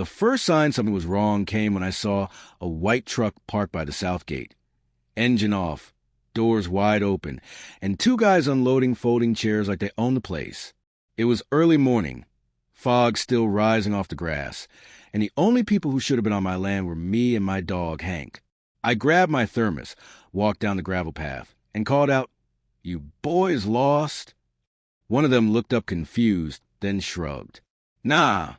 The first sign something was wrong came when I saw a white truck parked by the south gate. Engine off, doors wide open, and two guys unloading folding chairs like they owned the place. It was early morning, fog still rising off the grass, and the only people who should have been on my land were me and my dog, Hank. I grabbed my thermos, walked down the gravel path, and called out, "You boys lost?" One of them looked up confused, then shrugged. "Nah,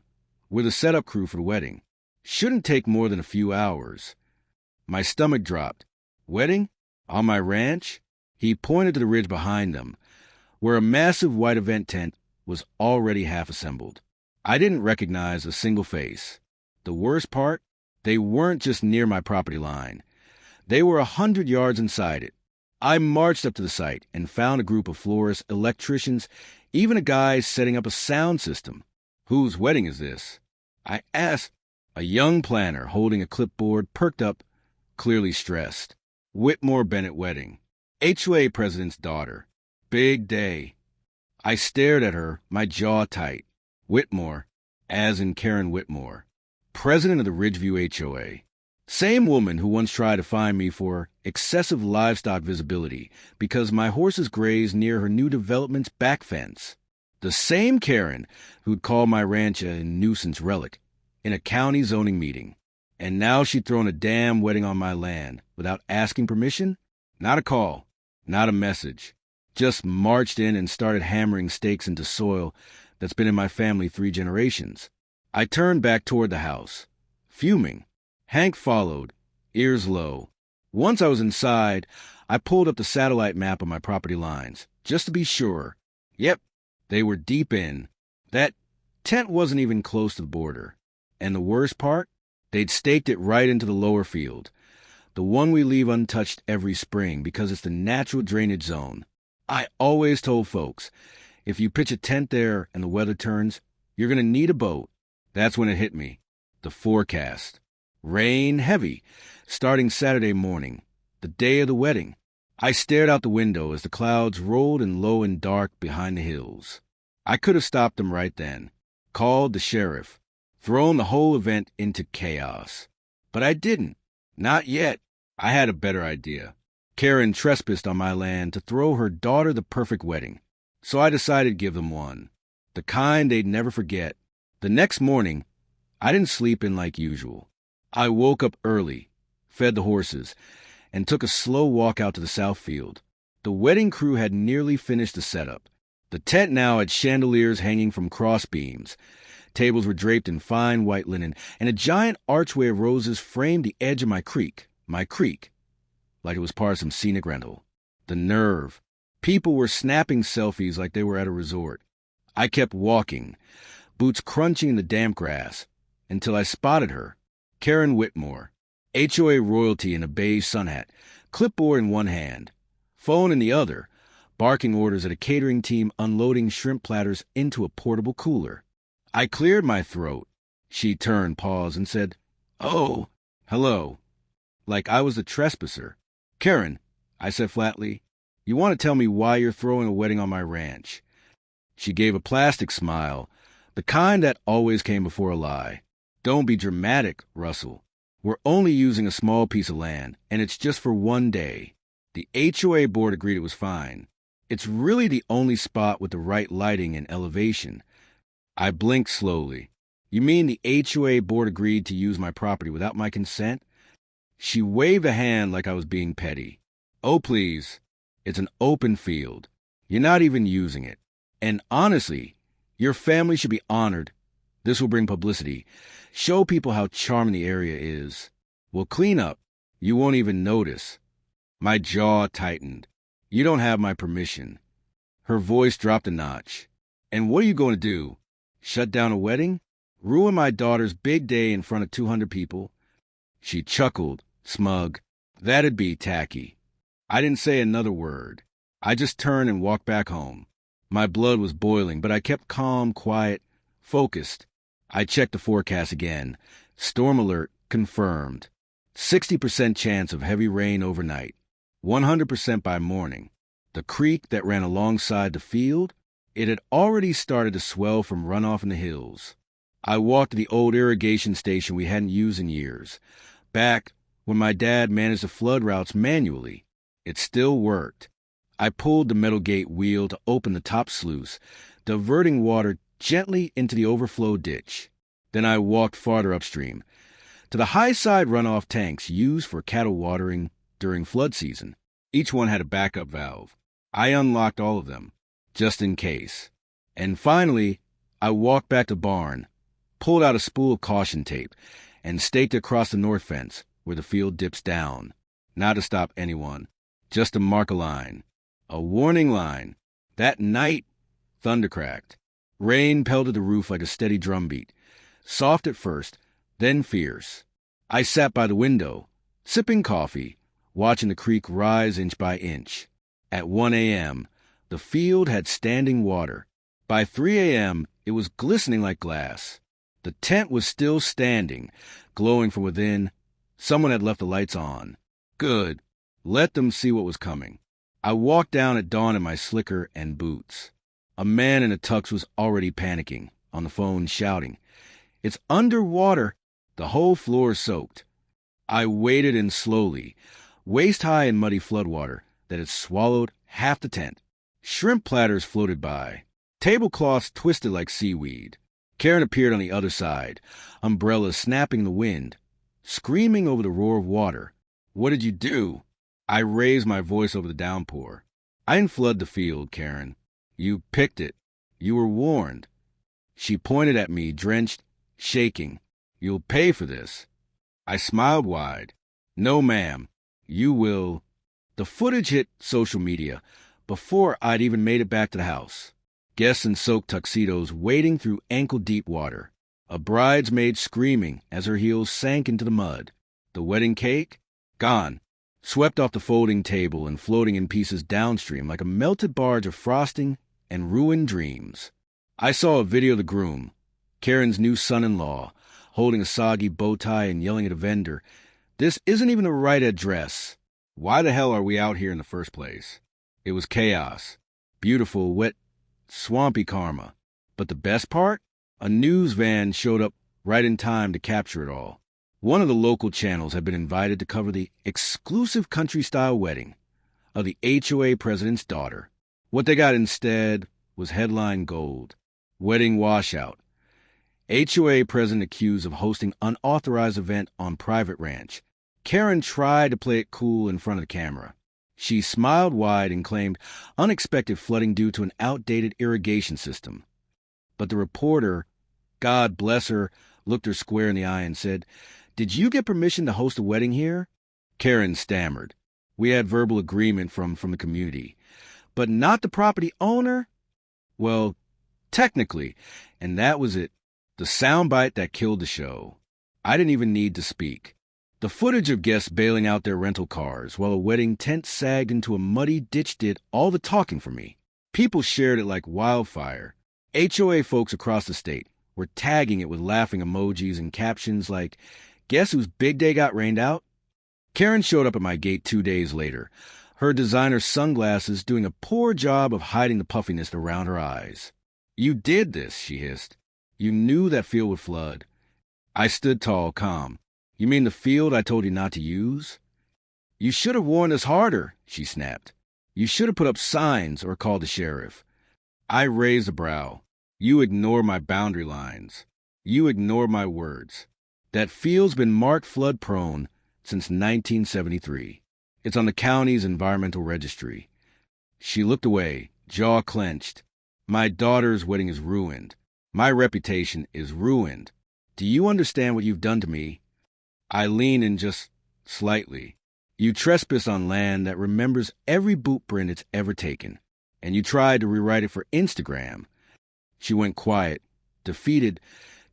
we're the setup crew for the wedding. Shouldn't take more than a few hours." My stomach dropped. Wedding? On my ranch? He pointed to the ridge behind them, where a massive white event tent was already half assembled. I didn't recognize a single face. The worst part? They weren't just near my property line. They were 100 yards inside it. I marched up to the site and found a group of florists, electricians, even a guy setting up a sound system. "Whose wedding is this?" I asked. A young planner holding a clipboard perked up, clearly stressed. "Whitmore Bennett wedding. HOA president's daughter. Big day." I stared at her, my jaw tight. Whitmore, as in Karen Whitmore, president of the Ridgeview HOA. Same woman who once tried to fine me for excessive livestock visibility because my horses grazed near her new development's back fence. The same Karen who'd called my ranch a nuisance relic in a county zoning meeting. And now she'd thrown a damn wedding on my land without asking permission? Not a call, not a message. Just marched in and started hammering stakes into soil that's been in my family 3 generations. I turned back toward the house, fuming. Hank followed, ears low. Once I was inside, I pulled up the satellite map of my property lines, just to be sure. Yep, they were deep in. That tent wasn't even close to the border. And the worst part? They'd staked it right into the lower field, the one we leave untouched every spring because it's the natural drainage zone. I always told folks, if you pitch a tent there and the weather turns, you're going to need a boat. That's when it hit me. The forecast. Rain heavy, starting Saturday morning, the day of the wedding. I stared out the window as the clouds rolled in low and dark behind the hills. I could have stopped them right then, called the sheriff, thrown the whole event into chaos. But I didn't. Not yet. I had a better idea. Karen trespassed on my land to throw her daughter the perfect wedding. So I decided to give them one. The kind they'd never forget. The next morning, I didn't sleep in like usual. I woke up early, fed the horses, and took a slow walk out to the south field. The wedding crew had nearly finished the setup. The tent now had chandeliers hanging from cross beams. Tables were draped in fine white linen, and a giant archway of roses framed the edge of my creek, like it was part of some scenic rental. The nerve. People were snapping selfies like they were at a resort. I kept walking, boots crunching in the damp grass, until I spotted her, Karen Whitmore, HOA royalty in a beige sun hat, clipboard in one hand, phone in the other, barking orders at a catering team unloading shrimp platters into a portable cooler. I cleared my throat. She turned, paused, and said, "Oh, hello," like I was a trespasser. "Karen," I said flatly, "you want to tell me why you're throwing a wedding on my ranch?" She gave a plastic smile, the kind that always came before a lie. "Don't be dramatic, Russell. We're only using a small piece of land, and it's just for one day. The HOA board agreed it was fine. It's really the only spot with the right lighting and elevation." I blinked slowly. "You mean the HOA board agreed to use my property without my consent?" She waved a hand like I was being petty. "Oh, please. It's an open field. You're not even using it. And honestly, your family should be honored. This will bring publicity. Show people how charming the area is. We'll clean up. You won't even notice." My jaw tightened. "You don't have my permission." Her voice dropped a notch. "And what are you going to do? Shut down a wedding? Ruin my daughter's big day in front of 200 people?" She chuckled, smug. "That'd be tacky." I didn't say another word. I just turned and walked back home. My blood was boiling, but I kept calm, quiet, focused. I checked the forecast again. Storm alert confirmed. 60% chance of heavy rain overnight. 100% by morning. The creek that ran alongside the field, it had already started to swell from runoff in the hills. I walked to the old irrigation station we hadn't used in years, back when my dad managed the flood routes manually. It still worked. I pulled the metal gate wheel to open the top sluice, diverting water gently into the overflow ditch. Then I walked farther upstream, to the high-side runoff tanks used for cattle watering during flood season. Each one had a backup valve. I unlocked all of them, just in case. And finally, I walked back to the barn, pulled out a spool of caution tape, and staked it across the north fence where the field dips down. Not to stop anyone, just to mark a line. A warning line. That night, thunder cracked. Rain pelted the roof like a steady drumbeat, soft at first, then fierce. I sat by the window, sipping coffee, watching the creek rise inch by inch. At 1 a.m., the field had standing water. By 3 a.m., it was glistening like glass. The tent was still standing, glowing from within. Someone had left the lights on. Good. Let them see what was coming. I walked down at dawn in my slicker and boots. A man in a tux was already panicking, on the phone shouting, "It's underwater! The whole floor soaked." I waded in slowly, waist-high in muddy floodwater that had swallowed half the tent. Shrimp platters floated by. Tablecloths twisted like seaweed. Karen appeared on the other side, umbrellas snapping in the wind, screaming over the roar of water. "What did you do?" I raised my voice over the downpour. "I didn't flood the field, Karen. You picked it. You were warned." She pointed at me, drenched, shaking. "You'll pay for this." I smiled wide. "No, ma'am. You will." The footage hit social media before I'd even made it back to the house. Guests in soaked tuxedos wading through ankle-deep water. A bridesmaid screaming as her heels sank into the mud. The wedding cake? Gone. Swept off the folding table and floating in pieces downstream like a melted barge of frosting and ruined dreams. I saw a video of the groom, Karen's new son-in-law, holding a soggy bow tie and yelling at a vendor, "This isn't even the right address. Why the hell are we out here in the first place?" It was chaos. Beautiful, wet, swampy karma. But the best part? A news van showed up right in time to capture it all. One of the local channels had been invited to cover the exclusive country-style wedding of the HOA president's daughter. What they got instead was headline gold. Wedding washout. HOA president accused of hosting unauthorized event on private ranch. Karen tried to play it cool in front of the camera. She smiled wide and claimed unexpected flooding due to an outdated irrigation system. But the reporter, God bless her, looked her square in the eye and said, "Did you get permission to host a wedding here?" Karen stammered. "We had verbal agreement from the community. But not the property owner?" Well, technically, and that was it. The soundbite that killed the show. I didn't even need to speak. The footage of guests bailing out their rental cars while a wedding tent sagged into a muddy ditch did all the talking for me. People shared it like wildfire. HOA folks across the state were tagging it with laughing emojis and captions like, "Guess whose big day got rained out?" Karen showed up at my gate 2 days later, her designer sunglasses doing a poor job of hiding the puffiness around her eyes. "You did this," she hissed. "You knew that field would flood." I stood tall, calm. "You mean the field I told you not to use?" "You should have warned us harder," she snapped. "You should have put up signs or called the sheriff." I raised a brow. "You ignore my boundary lines. You ignore my words. That field's been marked flood-prone since 1973. It's on the county's environmental registry." She looked away, jaw clenched. "My daughter's wedding is ruined. My reputation is ruined. Do you understand what you've done to me?" I leaned in just slightly. "You trespass on land that remembers every boot print it's ever taken, and you tried to rewrite it for Instagram." She went quiet, defeated,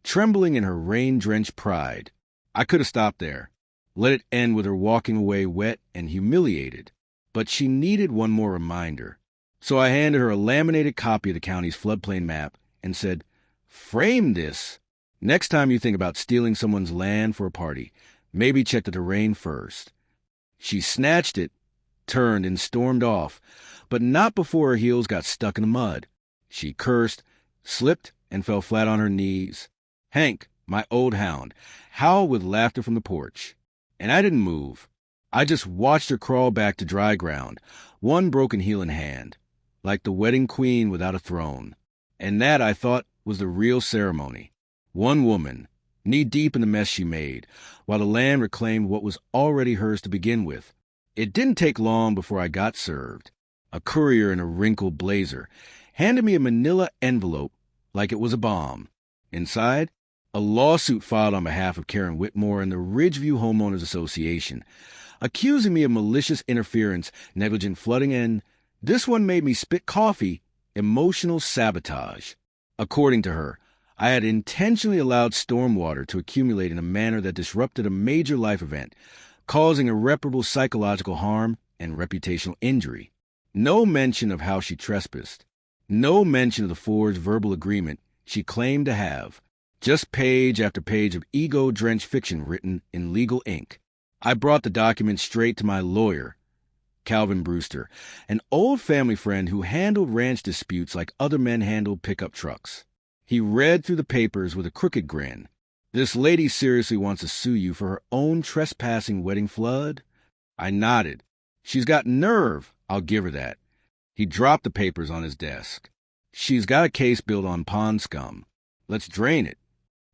trembling in her rain-drenched pride. I could have stopped there, let it end with her walking away wet and humiliated. But she needed one more reminder. So I handed her a laminated copy of the county's floodplain map and said, "Frame this. Next time you think about stealing someone's land for a party, maybe check the terrain first." She snatched it, turned, and stormed off, but not before her heels got stuck in the mud. She cursed, slipped, and fell flat on her knees. Hank, my old hound, howled with laughter from the porch. And I didn't move. I just watched her crawl back to dry ground, one broken heel in hand, like the wedding queen without a throne. And that, I thought, was the real ceremony. One woman, knee-deep in the mess she made, while the land reclaimed what was already hers to begin with. It didn't take long before I got served. A courier in a wrinkled blazer handed me a manila envelope like it was a bomb. Inside, a lawsuit filed on behalf of Karen Whitmore and the Ridgeview Homeowners Association, accusing me of malicious interference, negligent flooding, and, this one made me spit coffee, emotional sabotage. According to her, I had intentionally allowed stormwater to accumulate in a manner that disrupted a major life event, causing irreparable psychological harm and reputational injury. No mention of how she trespassed. No mention of the forged verbal agreement she claimed to have. Just page after page of ego-drenched fiction written in legal ink. I brought the document straight to my lawyer, Calvin Brewster, an old family friend who handled ranch disputes like other men handled pickup trucks. He read through the papers with a crooked grin. This lady seriously wants to sue you for her own trespassing wedding flood? I nodded. She's got nerve, I'll give her that. He dropped the papers on his desk. She's got a case built on pond scum. Let's drain it.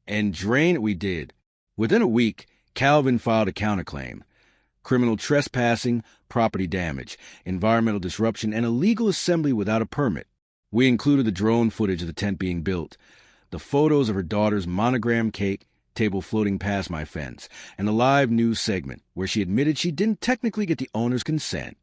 And drain it we did. Within a week, Calvin filed a counterclaim. Criminal trespassing, property damage, environmental disruption, and illegal assembly without a permit. We included the drone footage of the tent being built, the photos of her daughter's monogram cake table floating past my fence, and a live news segment where she admitted she didn't technically get the owner's consent.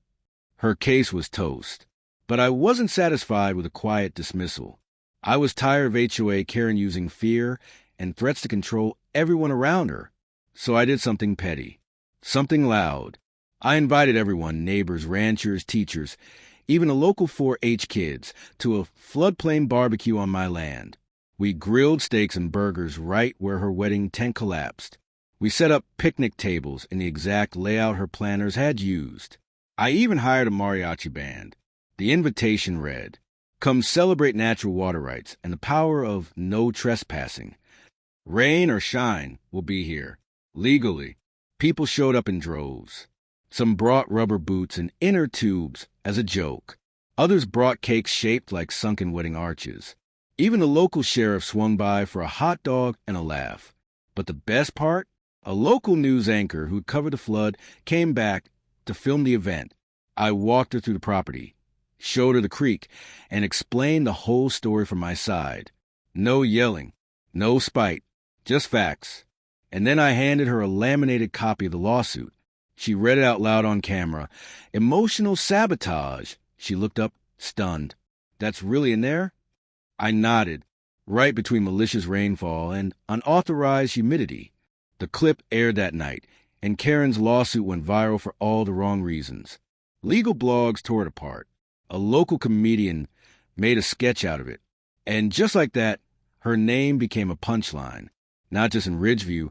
Her case was toast. But I wasn't satisfied with a quiet dismissal. I was tired of HOA Karen using fear and threats to control everyone around her. So I did something petty. Something loud. I invited everyone, neighbors, ranchers, teachers, even the local 4-H kids, to a floodplain barbecue on my land. We grilled steaks and burgers right where her wedding tent collapsed. We set up picnic tables in the exact layout her planners had used. I even hired a mariachi band. The invitation read, "Come celebrate natural water rights and the power of no trespassing. Rain or shine, we'll be here. Legally." People showed up in droves. Some brought rubber boots and inner tubes as a joke. Others brought cakes shaped like sunken wedding arches. Even the local sheriff swung by for a hot dog and a laugh. But the best part? A local news anchor who'd covered the flood came back to film the event. I walked her through the property, showed her the creek, and explained the whole story from my side. No yelling, no spite, just facts. And then I handed her a laminated copy of the lawsuit. She read it out loud on camera. Emotional sabotage. She looked up, stunned. That's really in there? I nodded, right between malicious rainfall and unauthorized humidity. The clip aired that night, and Karen's lawsuit went viral for all the wrong reasons. Legal blogs tore it apart. A local comedian made a sketch out of it. And just like that, her name became a punchline, not just in Ridgeview,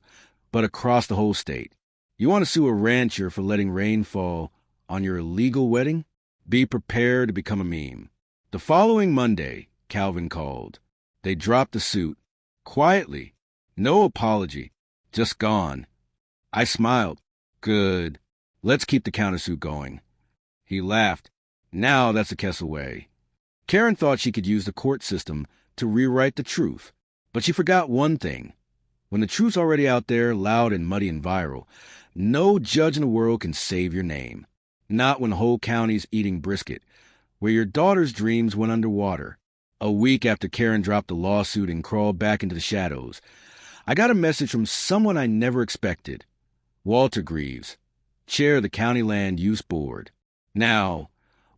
but across the whole state. You want to sue a rancher for letting rain fall on your illegal wedding? Be prepared to become a meme. The following Monday, Calvin called. They dropped the suit. Quietly. No apology. Just gone. I smiled. Good. Let's keep the countersuit going. He laughed. Now that's the Kessel way. Karen thought she could use the court system to rewrite the truth. But she forgot one thing. When the truth's already out there, loud and muddy and viral, no judge in the world can save your name. Not when the whole county's eating brisket, where your daughter's dreams went underwater. A week after Karen dropped the lawsuit and crawled back into the shadows, I got a message from someone I never expected. Walter Greaves, chair of the County Land Use Board. Now,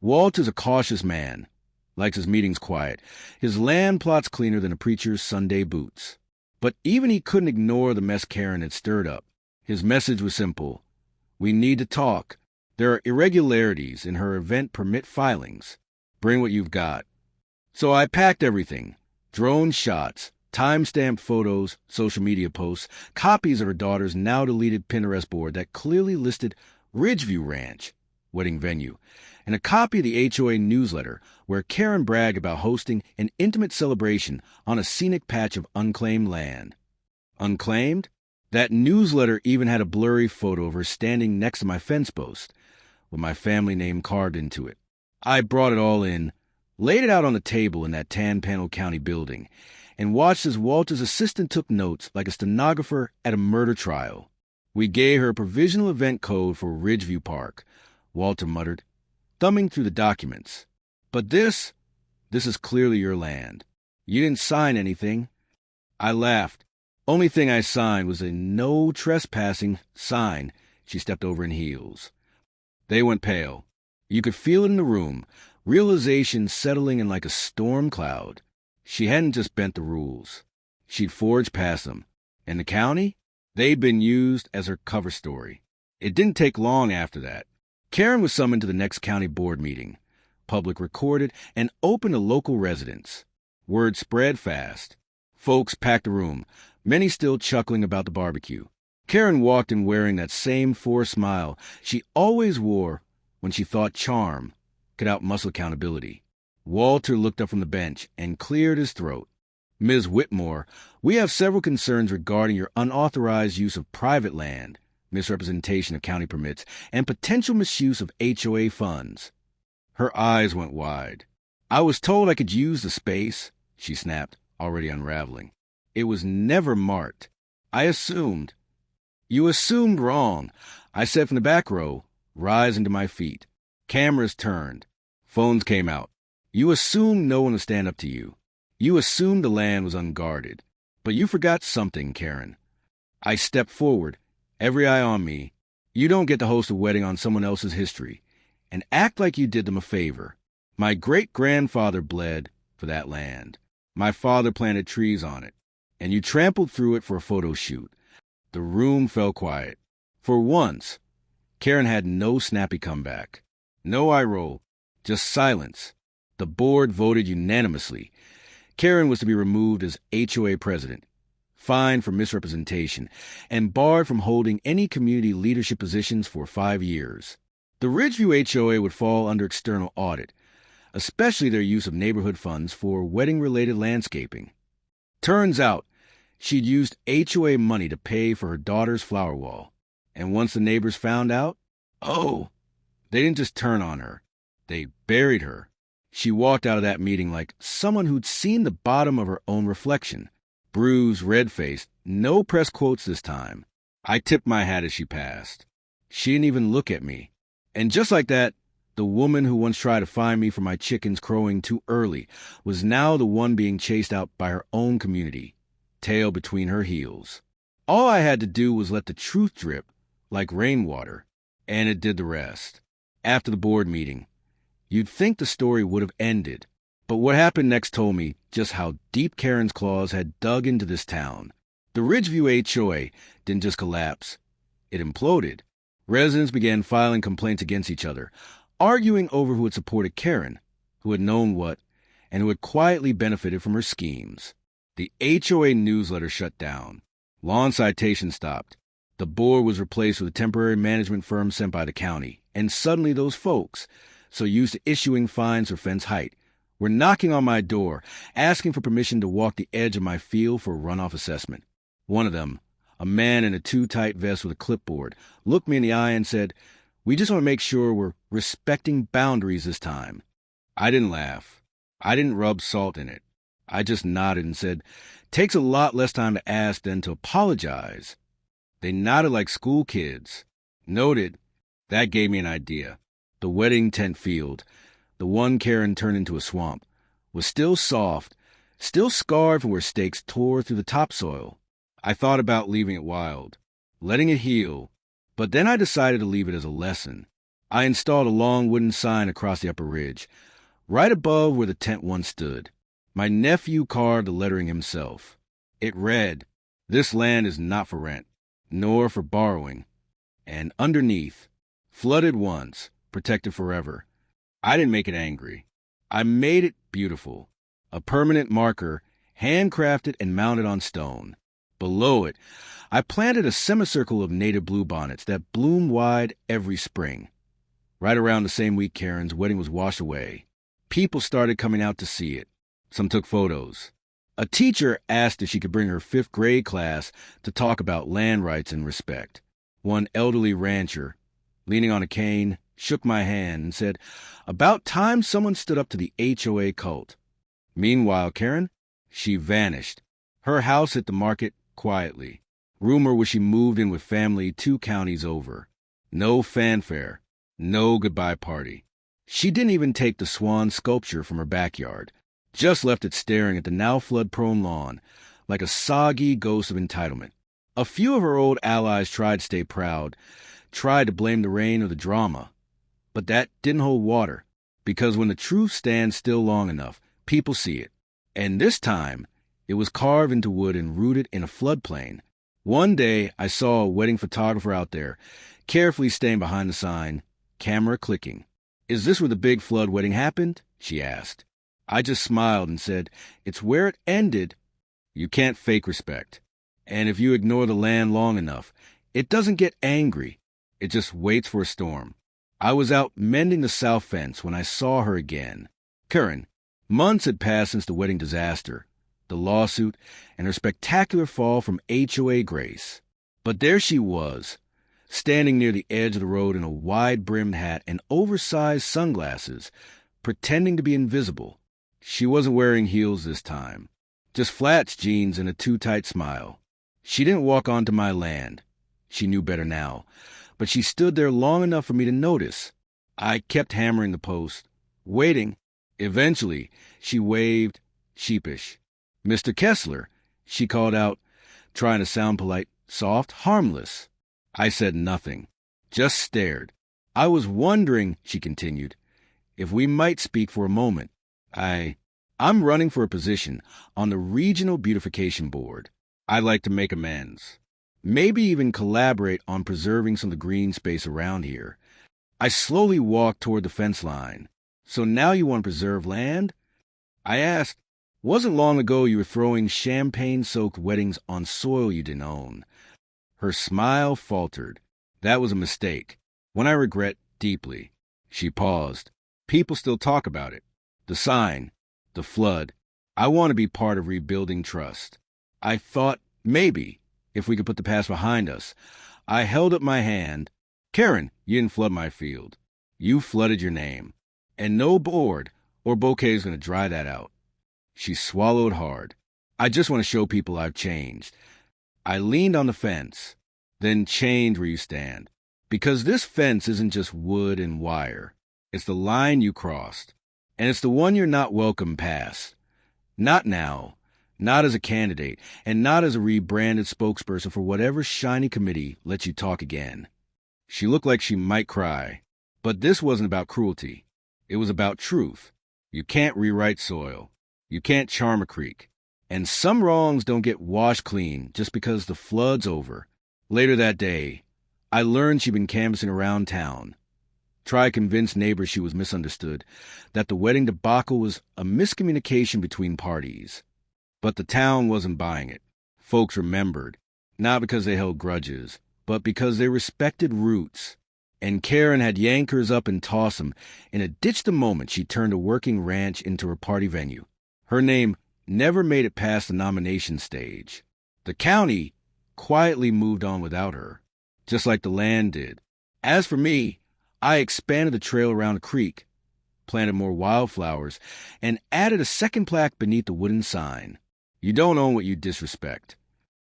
Walter's a cautious man, likes his meetings quiet. His land plot's cleaner than a preacher's Sunday boots. But even he couldn't ignore the mess Karen had stirred up. His message was simple. We need to talk. There are irregularities in her event permit filings. Bring what you've got. So I packed everything. Drone shots, time-stamped photos, social media posts, copies of her daughter's now-deleted Pinterest board that clearly listed Ridgeview Ranch, wedding venue, and a copy of the HOA newsletter where Karen bragged about hosting an intimate celebration on a scenic patch of unclaimed land. Unclaimed? That newsletter even had a blurry photo of her standing next to my fence post, with my family name carved into it. I brought it all in, laid it out on the table in that tan panel county building, and watched as Walter's assistant took notes like a stenographer at a murder trial. We gave her a provisional event code for Ridgeview Park, Walter muttered, thumbing through the documents. But this is clearly your land. You didn't sign anything. I laughed. Only thing I signed was a no trespassing sign. She stepped over in heels. They went pale. You could feel it in the room, realization settling in like a storm cloud. She hadn't just bent the rules. She'd forged past them. And the county? They'd been used as her cover story. It didn't take long after that. Karen was summoned to the next county board meeting. Public recorded and open to local residents. Word spread fast. Folks packed the room, many still chuckling about the barbecue. Karen walked in wearing that same forced smile she always wore when she thought charm could outmuscle accountability. Walter looked up from the bench and cleared his throat. Ms. Whitmore, we have several concerns regarding your unauthorized use of private land, misrepresentation of county permits, and potential misuse of HOA funds. Her eyes went wide. I was told I could use the space, she snapped, already unraveling. It was never marked. I assumed. You assumed wrong, I said from the back row, rising to my feet. Cameras turned. Phones came out. You assumed no one would stand up to you. You assumed the land was unguarded. But you forgot something, Karen. I stepped forward, every eye on me. You don't get to host a wedding on someone else's history and act like you did them a favor. My great-grandfather bled for that land. My father planted trees on it, and you trampled through it for a photo shoot. The room fell quiet. For once, Karen had no snappy comeback. No eye roll, just silence. The board voted unanimously. Karen was to be removed as HOA president, fined for misrepresentation, and barred from holding any community leadership positions for 5 years. The Ridgeview HOA would fall under external audit, especially their use of neighborhood funds for wedding-related landscaping. Turns out, she'd used HOA money to pay for her daughter's flower wall. And once the neighbors found out, they didn't just turn on her. They buried her. She walked out of that meeting like someone who'd seen the bottom of her own reflection. Bruised, red-faced, no press quotes this time. I tipped my hat as she passed. She didn't even look at me. And just like that, the woman who once tried to find me for my chickens crowing too early was now the one being chased out by her own community, tail between her heels. All I had to do was let the truth drip like rainwater, and it did the rest. After the board meeting, you'd think the story would have ended, but what happened next told me just how deep Karen's claws had dug into this town. The Ridgeview HOA didn't just collapse. It imploded. Residents began filing complaints against each other, arguing over who had supported Karen, who had known what, and who had quietly benefited from her schemes. The HOA newsletter shut down. Lawn citations stopped. The board was replaced with a temporary management firm sent by the county, and suddenly those folks, so used to issuing fines for fence height, were knocking on my door, asking for permission to walk the edge of my field for a runoff assessment. One of them, a man in a too-tight vest with a clipboard, looked me in the eye and said, "We just want to make sure we're respecting boundaries this time." I didn't laugh. I didn't rub salt in it. I just nodded and said, "Takes a lot less time to ask than to apologize." They nodded like school kids. Noted. That gave me an idea. The wedding tent field, the one Karen turned into a swamp, was still soft, still scarred from where stakes tore through the topsoil. I thought about leaving it wild, letting it heal, but then I decided to leave it as a lesson. I installed a long wooden sign across the upper ridge, right above where the tent once stood. My nephew carved the lettering himself. It read, "This land is not for rent, nor for borrowing." And underneath, "Flooded once, protected forever." I didn't make it angry. I made it beautiful. A permanent marker, handcrafted and mounted on stone. Below it, I planted a semicircle of native bluebonnets that bloom wide every spring. Right around the same week Karen's wedding was washed away, people started coming out to see it. Some took photos. A teacher asked if she could bring her fifth grade class to talk about land rights and respect. One elderly rancher, leaning on a cane, shook my hand and said, "About time someone stood up to the HOA cult." Meanwhile, Karen, she vanished. Her house hit the market quietly. Rumor was she moved in with family 2 counties over. No fanfare, no goodbye party. She didn't even take the swan sculpture from her backyard, just left it staring at the now flood-prone lawn like a soggy ghost of entitlement. A few of her old allies tried to stay proud, tried to blame the rain or the drama, but that didn't hold water, because when the truth stands still long enough, people see it. And this time, it was carved into wood and rooted in a floodplain. One day, I saw a wedding photographer out there, carefully staying behind the sign, camera clicking. "Is this where the big flood wedding happened?" she asked. I just smiled and said, "It's where it ended." You can't fake respect. And if you ignore the land long enough, it doesn't get angry. It just waits for a storm. I was out mending the south fence when I saw her again. Curran, months had passed since the wedding disaster, the lawsuit, and her spectacular fall from HOA grace. But there she was, standing near the edge of the road in a wide-brimmed hat and oversized sunglasses, pretending to be invisible. She wasn't wearing heels this time, just flats, jeans, and a too-tight smile. She didn't walk onto my land. She knew better now, but she stood there long enough for me to notice. I kept hammering the post, waiting. Eventually, she waved, sheepish. "Mr. Kessler," she called out, trying to sound polite, soft, harmless. I said nothing, just stared. "I was wondering," she continued, "if we might speak for a moment. I'm running for a position on the Regional Beautification Board. I'd like to make amends. Maybe even collaborate on preserving some of the green space around here." I slowly walked toward the fence line. "So now you want to preserve land?" I asked. "Wasn't long ago you were throwing champagne-soaked weddings on soil you didn't own." Her smile faltered. "That was a mistake. One I regret deeply." She paused. "People still talk about it. The sign, the flood. I want to be part of rebuilding trust. I thought, maybe, if we could put the past behind us." I held up my hand. "Karen, you didn't flood my field. You flooded your name. And no board or bouquet is going to dry that out." She swallowed hard. "I just want to show people I've changed." I leaned on the fence. "Then change where you stand. Because this fence isn't just wood and wire. It's the line you crossed. And it's the one you're not welcome past. Not now, not as a candidate, and not as a rebranded spokesperson for whatever shiny committee lets you talk again." She looked like she might cry. But this wasn't about cruelty. It was about truth. You can't rewrite soil. You can't charm a creek. And some wrongs don't get washed clean just because the flood's over. Later that day, I learned she'd been canvassing around town. Tried to convince neighbors she was misunderstood, that the wedding debacle was a miscommunication between parties. But the town wasn't buying it. Folks remembered, not because they held grudges, but because they respected roots. And Karen had yanked hers up and tossed them in a ditch the moment she turned a working ranch into her party venue. Her name never made it past the nomination stage. The county quietly moved on without her, just like the land did. As for me, I expanded the trail around the creek, planted more wildflowers, and added a second plaque beneath the wooden sign. You don't own what you disrespect.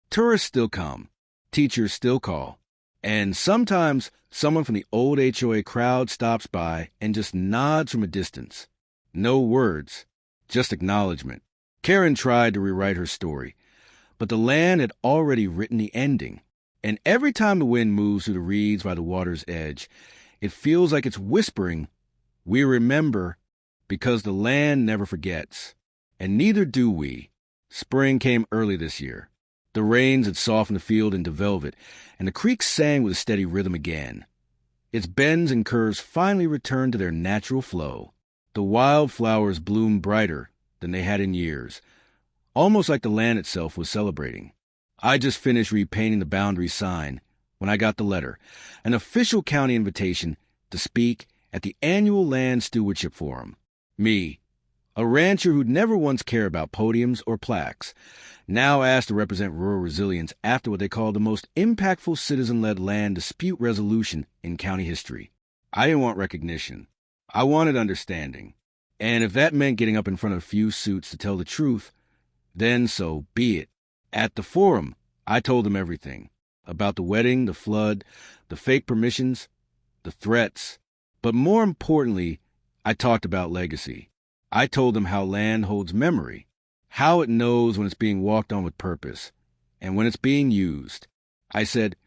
Tourists still come. Teachers still call. And sometimes someone from the old HOA crowd stops by and just nods from a distance. No words, just acknowledgement. Karen tried to rewrite her story, but the land had already written the ending. And every time the wind moves through the reeds by the water's edge, it feels like it's whispering, "We remember," because the land never forgets. And neither do we. Spring came early this year. The rains had softened the field into velvet, and the creek sang with a steady rhythm again. Its bends and curves finally returned to their natural flow. The wildflowers bloomed brighter than they had in years, almost like the land itself was celebrating. I just finished repainting the boundary sign when I got the letter, an official county invitation to speak at the annual Land Stewardship Forum. Me, A rancher who'd never once cared about podiums or plaques, now asked to represent rural resilience after what they called the most impactful citizen-led land dispute resolution in county history. I didn't want recognition. I wanted understanding. And if that meant getting up in front of a few suits to tell the truth, then so be it. At the forum, I told them everything. About the wedding, the flood, the fake permissions, the threats. But more importantly, I talked about legacy. I told them how land holds memory, how it knows when it's being walked on with purpose, and when it's being used. I said,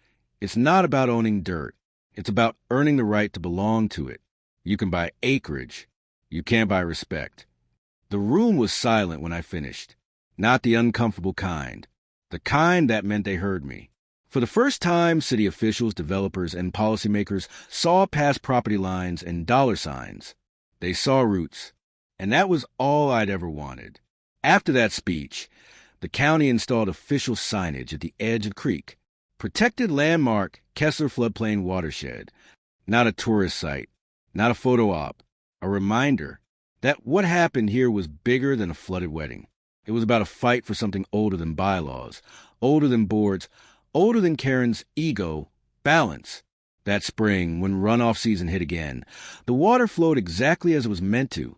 it's not about owning dirt. It's about earning the right to belong to it. You can buy acreage. You can't buy respect. The room was silent when I finished. Not the uncomfortable kind. The kind that meant they heard me. For the first time, city officials, developers, and policymakers saw past property lines and dollar signs. They saw roots. And that was all I'd ever wanted. After that speech, the county installed official signage at the edge of the creek. Protected landmark Kessler floodplain watershed. Not a tourist site. Not a photo op. A reminder that what happened here was bigger than a flooded wedding. It was about a fight for something older than bylaws, older than boards, older than Karen's ego, balance. That spring, when runoff season hit again, the water flowed exactly as it was meant to,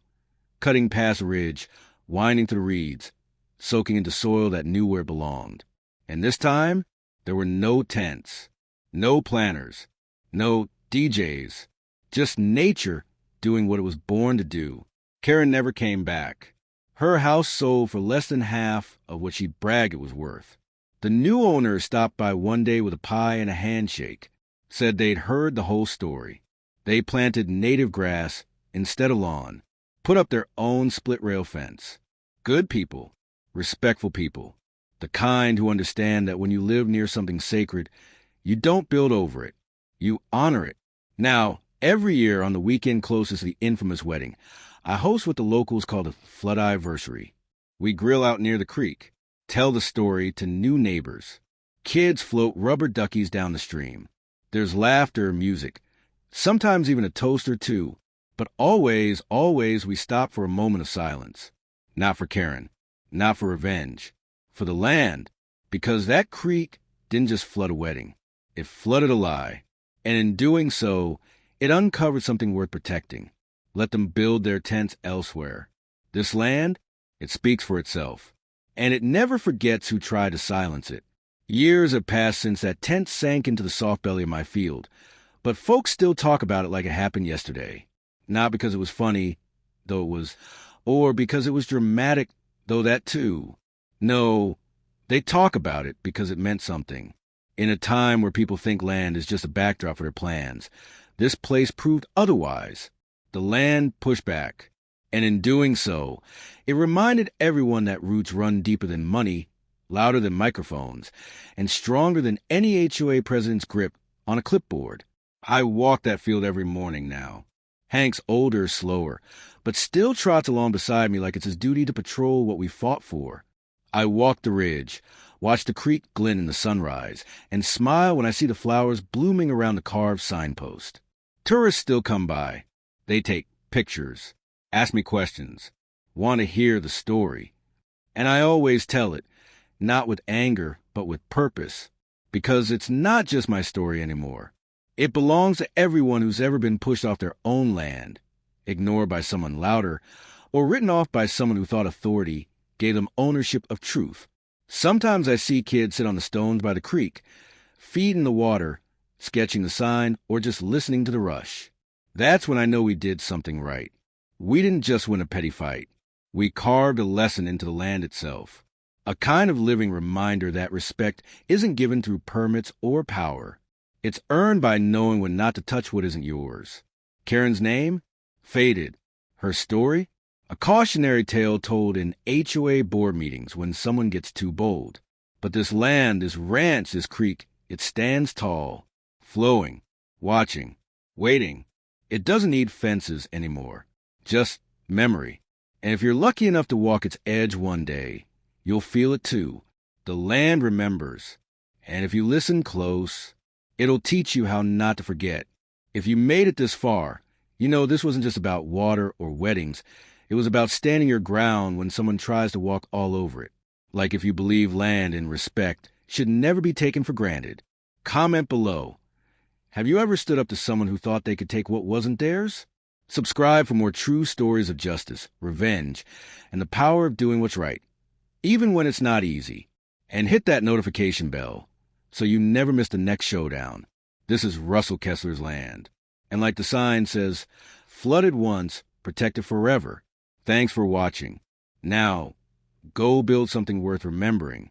cutting past a ridge, winding through the reeds, soaking into soil that knew where it belonged. And this time, there were no tents, no planners, no DJs, just nature doing what it was born to do. Karen never came back. Her house sold for less than half of what she bragged it was worth. The new owner stopped by one day with a pie and a handshake, said they'd heard the whole story. They planted native grass instead of lawn, put up their own split-rail fence. Good people, respectful people, the kind who understand that when you live near something sacred, you don't build over it, you honor it. Now, every year on the weekend closest to the infamous wedding, I host what the locals call the Flood-iversary. We grill out near the creek, tell the story to new neighbors. Kids float rubber duckies down the stream. There's laughter, music, sometimes even a toast or two. But always, always we stop for a moment of silence. Not for Karen, not for revenge, for the land, because that creek didn't just flood a wedding. It flooded a lie. And in doing so, it uncovered something worth protecting. Let them build their tents elsewhere. This land, it speaks for itself. And it never forgets who tried to silence it. Years have passed since that tent sank into the soft belly of my field, but folks still talk about it like it happened yesterday. Not because it was funny, though it was, or because it was dramatic, though that too. No, they talk about it because it meant something. In a time where people think land is just a backdrop for their plans, this place proved otherwise. The land pushed back, and in doing so, it reminded everyone that roots run deeper than money, louder than microphones, and stronger than any HOA president's grip on a clipboard. I walk that field every morning now. Hank's older, slower, but still trots along beside me like it's his duty to patrol what we fought for. I walk the ridge, watch the creek glint in the sunrise, and smile when I see the flowers blooming around the carved signpost. Tourists still come by. They take pictures, ask me questions, want to hear the story. And I always tell it, not with anger, but with purpose, because it's not just my story anymore. It belongs to everyone who's ever been pushed off their own land, ignored by someone louder, or written off by someone who thought authority gave them ownership of truth. Sometimes I see kids sit on the stones by the creek, feeding the water, sketching the sign, or just listening to the rush. That's when I know we did something right. We didn't just win a petty fight. We carved a lesson into the land itself. A kind of living reminder that respect isn't given through permits or power. It's earned by knowing when not to touch what isn't yours. Karen's name? Faded. Her story? A cautionary tale told in HOA board meetings when someone gets too bold. But this land, this ranch, this creek, it stands tall, flowing, watching, waiting. It doesn't need fences anymore, just memory. And if you're lucky enough to walk its edge one day, you'll feel it too. The land remembers. And if you listen close, it'll teach you how not to forget. If you made it this far, you know this wasn't just about water or weddings. It was about standing your ground when someone tries to walk all over it. Like if you believe land and respect should never be taken for granted. Comment below. Have you ever stood up to someone who thought they could take what wasn't theirs? Subscribe for more true stories of justice, revenge, and the power of doing what's right, even when it's not easy. And hit that notification bell so you never miss the next showdown. This is Russell Kessler's land. And like the sign says, flooded once, protected forever. Thanks for watching. Now, go build something worth remembering.